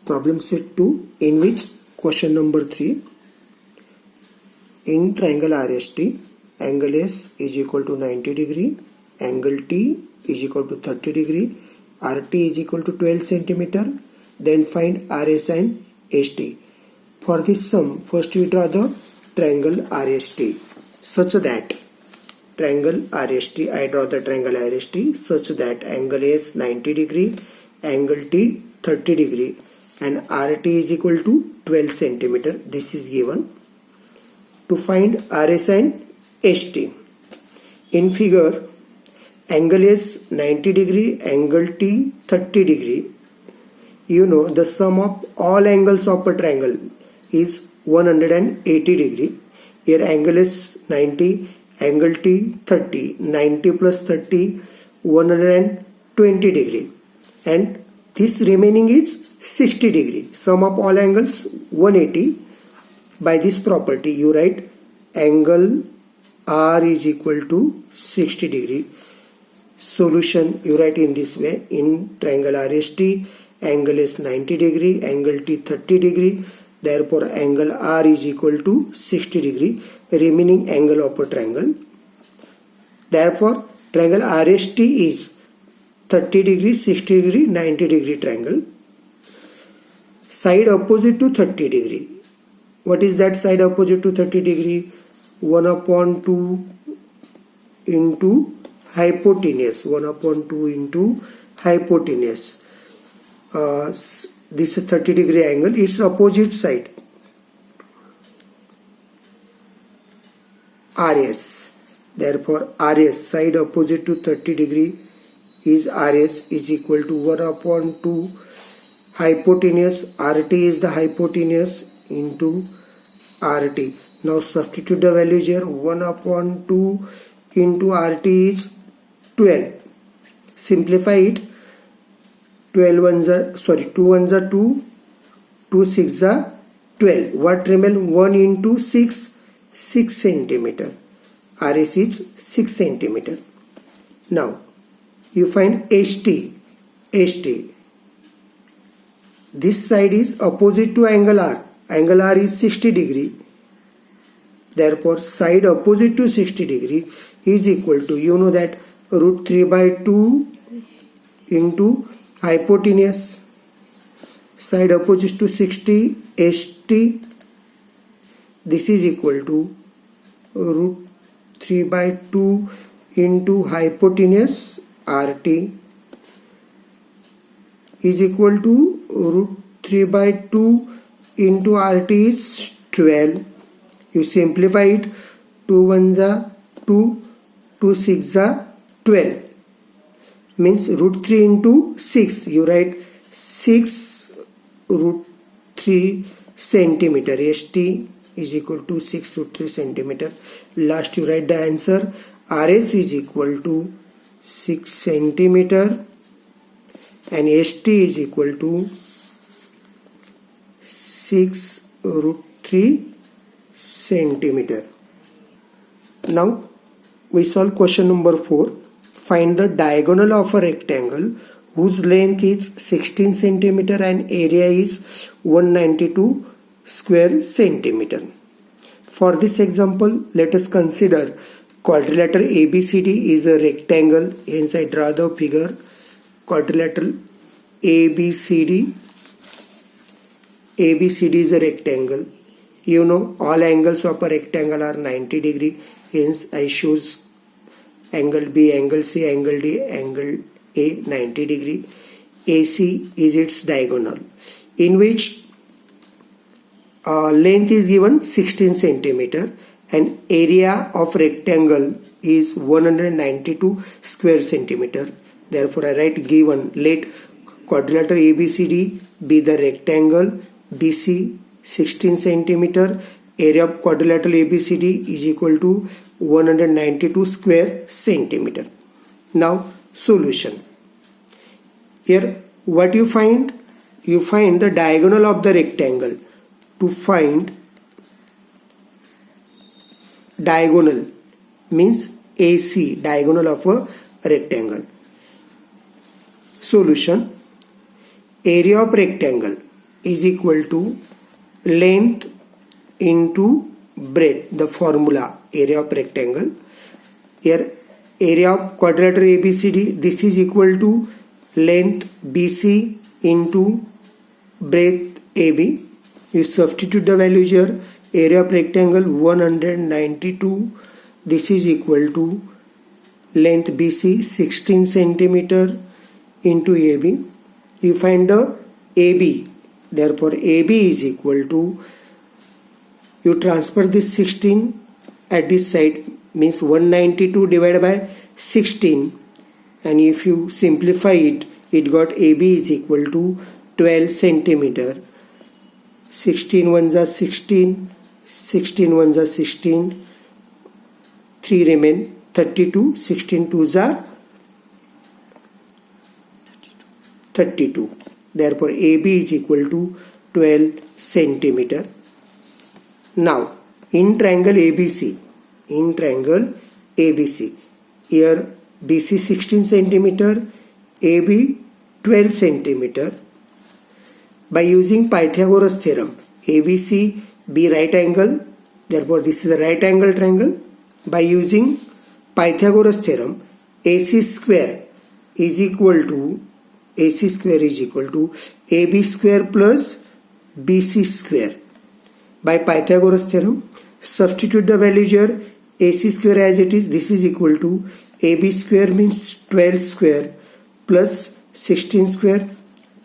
Problem set 2, in which question number 3, in triangle RST, angle S is equal to 90 degree, angle T is equal to 30 degree, RT is equal to 12 centimeter. Then find RS and ST. For this sum, first we draw the triangle RST such that triangle RST, I draw the triangle RST such that angle S 90 degree, angle T 30 degree and RT is equal to 12 centimeter. This is given. To find RS and ST, in figure angle S 90 degree, angle T 30 degree. You know the sum of all angles of a triangle is 180 degree. Here angle is 90, angle T 30, 90 plus 30, 120 degree. And this remaining is 60 degree. Sum of all angles 180. By this property you write angle R is equal to 60 degree. Solution you write in this way. In triangle RST, angle is 90 degree, angle T 30 degree. Therefore angle R is equal to 60 degree, remaining angle of a triangle. Therefore triangle RST is 30 degree, 60 degree, 90 degree triangle. Side opposite to 30 degree. What is that side opposite to 30 degree? 1 upon 2 into hypotenuse. 1 upon 2 into hypotenuse. This is 30 degree angle, its opposite side RS. Therefore RS, side opposite to 30 degree is RS, is equal to 1 upon 2 hypotenuse, RT is the hypotenuse, into RT. Now substitute the values here. 1 upon 2 into RT is 12. Simplify it. 2 ones are 2, 2 6 are 12. What remain? 1 into 6, 6 centimeter. RS is 6 centimeter. Now you find ST. This side is opposite to angle R. Angle R is 60 degree. Therefore side opposite to 60 degree is equal to, you know that, root 3 by 2 into hypotenuse. Side opposite to 60 ST. This is equal to root 3 by 2 into hypotenuse RT is equal to root 3 by 2 into RT is 12. You simplify it. 2 ones are 2, 2 6 are 12. Means root 3 into 6. You write 6 root 3 centimeter. ST is equal to 6 root 3 centimeter. Last you write the answer. RS is equal to 6 centimeter and ST is equal to 6 root 3 centimeter. Now we solve question number 4. Find the diagonal of a rectangle whose length is 16 centimeter and area is 192 square centimeter. For this example, let us consider quadrilateral ABCD is a rectangle. Hence I draw the figure. Quadrilateral ABCD is a rectangle. You know all angles of a rectangle are 90 degree. Hence I choose angle B, angle C, angle D, angle A 90 degree. AC is its diagonal, in which length is given 16 centimeter and area of rectangle is 192 square centimeter. Therefore I write given, let quadrilateral ABCD be the rectangle, BC 16 centimeter, area of quadrilateral ABCD is equal to 192 square centimeter. Now solution. Here what you find? You find the diagonal of the rectangle. To find diagonal means AC, diagonal of a rectangle. Solution. Area of rectangle is equal to length into breadth, the formula area of rectangle. Here area of quadrilateral ABCD, this is equal to length BC into breadth AB. You substitute the values here. Area of rectangle 192, this is equal to length BC 16 centimeter into AB. You find the AB, therefore AB is equal to, you transfer this 16 at this side, means 192 divided by 16, and if you simplify it, it got AB is equal to 12 centimeter. 16 ones are 16, 16 ones are 16, 3 remain 32, 16 twos are 32. Therefore AB is equal to 12 centimeter. Now in triangle ABC, here BC 16 centimeter, AB 12 centimeter. By using Pythagoras theorem, ABC be right angle, therefore this is a right angle triangle. By using Pythagoras theorem, AC square is equal to AB square plus BC square. By Pythagoras theorem, substitute the values here. AC square as it is, this is equal to AB square means 12 square plus 16 square,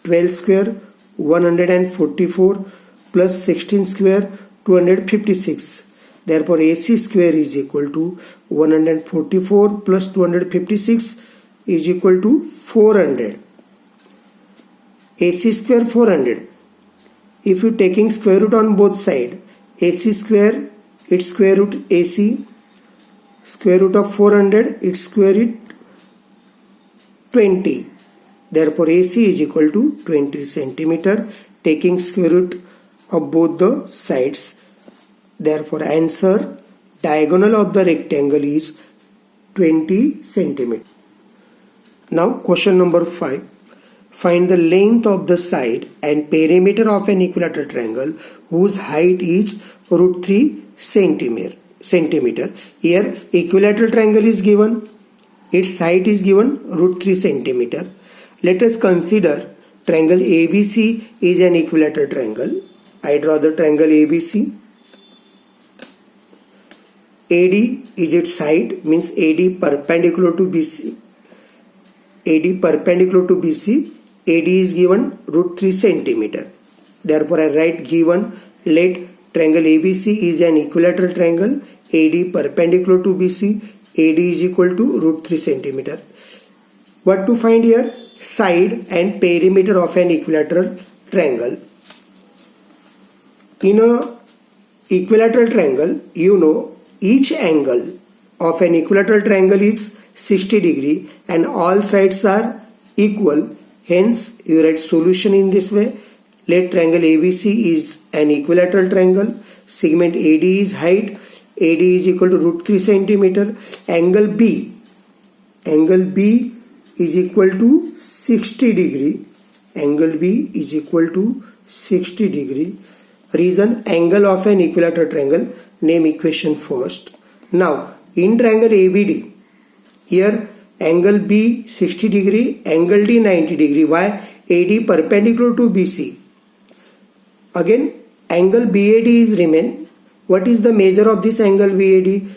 12 square 144 plus 16 square 256. Therefore AC square is equal to 144 plus 256 is equal to 400. AC square 400. If you taking square root on both sides, AC square, its square root AC, square root of 400, its square root 20. Therefore AC is equal to 20 centimeter, taking square root of both the sides. Therefore answer, diagonal of the rectangle is 20 centimeter. Now question number 5. Find the length of the side and perimeter of an equilateral triangle whose height is root 3 centimeter. Here equilateral triangle is given, its height is given root 3 centimeter. Let us consider triangle ABC is an equilateral triangle. I draw the triangle ABC. AD is its side, means AD perpendicular to BC. AD perpendicular to BC. AD is given root 3 centimeter. Therefore I write given, let triangle ABC is an equilateral triangle. AD perpendicular to BC. AD is equal to root 3 centimeter. What to find here? Side and perimeter of an equilateral triangle. In a equilateral triangle, you know each angle of an equilateral triangle is 60 degree and all sides are equal. Hence you write solution in this way. Let triangle ABC is an equilateral triangle. Segment AD is height. AD is equal to root 3 centimeter. Angle B is equal to 60 degree. Angle B is equal to 60 degree. Reason, angle of an equilateral triangle. Name equation first. Now in triangle ABD, here angle B 60 degree, angle D 90 degree. Why? AD perpendicular to BC. Again angle BAD is remain. What is the measure of this angle BAD?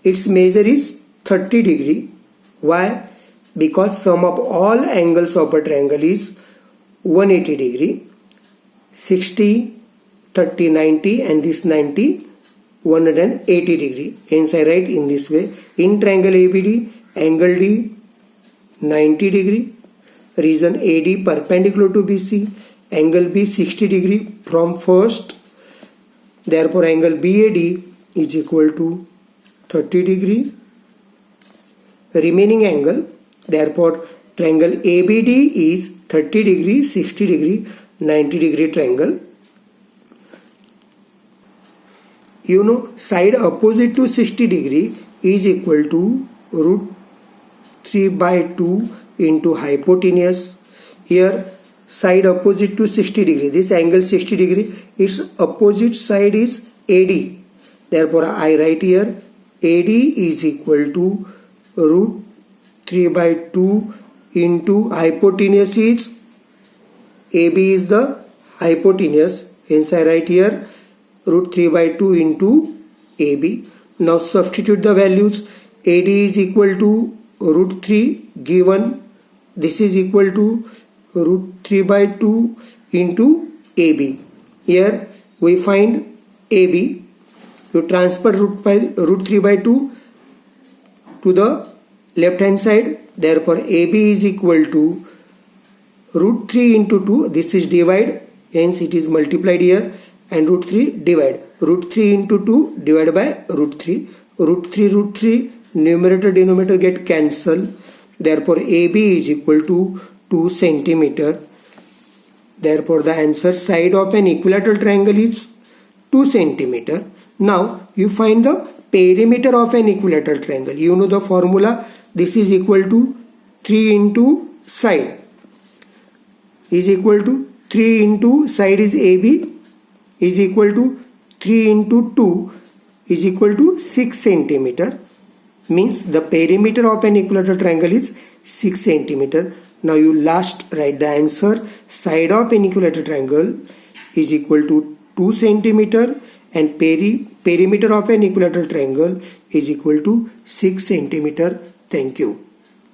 Its measure is 30 degree. Why? Because sum of all angles of a triangle is 180 degree. 60, 30, 90 and this 90, 180 degree. Hence I write in this way. In triangle ABD, angle D 90 degree. Reason AD perpendicular to BC. Angle B 60 degree from first. Therefore angle BAD is equal to 30 degree. Remaining angle, therefore triangle ABD is 30 degree, 60 degree, 90 degree triangle. You know side opposite to 60 degree is equal to root 3 by 2 into hypotenuse. Here side opposite to 60 degree. This angle 60 degree. Its opposite side is AD. Therefore, I write here AD is equal to root 3 by 2 into hypotenuse is AB is the hypotenuse. Hence, I write here root 3 by 2 into AB. Now substitute the values. AD is equal to root 3 given. This is equal to root 3 by 2 into AB. Here we find AB. You transfer root 3 by 2 to the left hand side. Therefore AB is equal to root 3 into 2. This is divide. Hence it is multiplied here. And root 3 divide. Root 3 into 2 divided by root 3. Root 3 numerator denominator get cancelled. Therefore AB is equal to 2 centimeter. Therefore the answer side of an equilateral triangle is 2 centimeter. Now you find the perimeter of an equilateral triangle. You know the formula. This is equal to 3 into side is equal to 3 into side is AB is equal to 3 into 2 is equal to 6 centimeter. Means the perimeter of an equilateral triangle is 6 centimeter. Now you last write the answer. Side of an equilateral triangle is equal to 2 centimeter and perimeter of an equilateral triangle is equal to 6 centimeter. Thank you.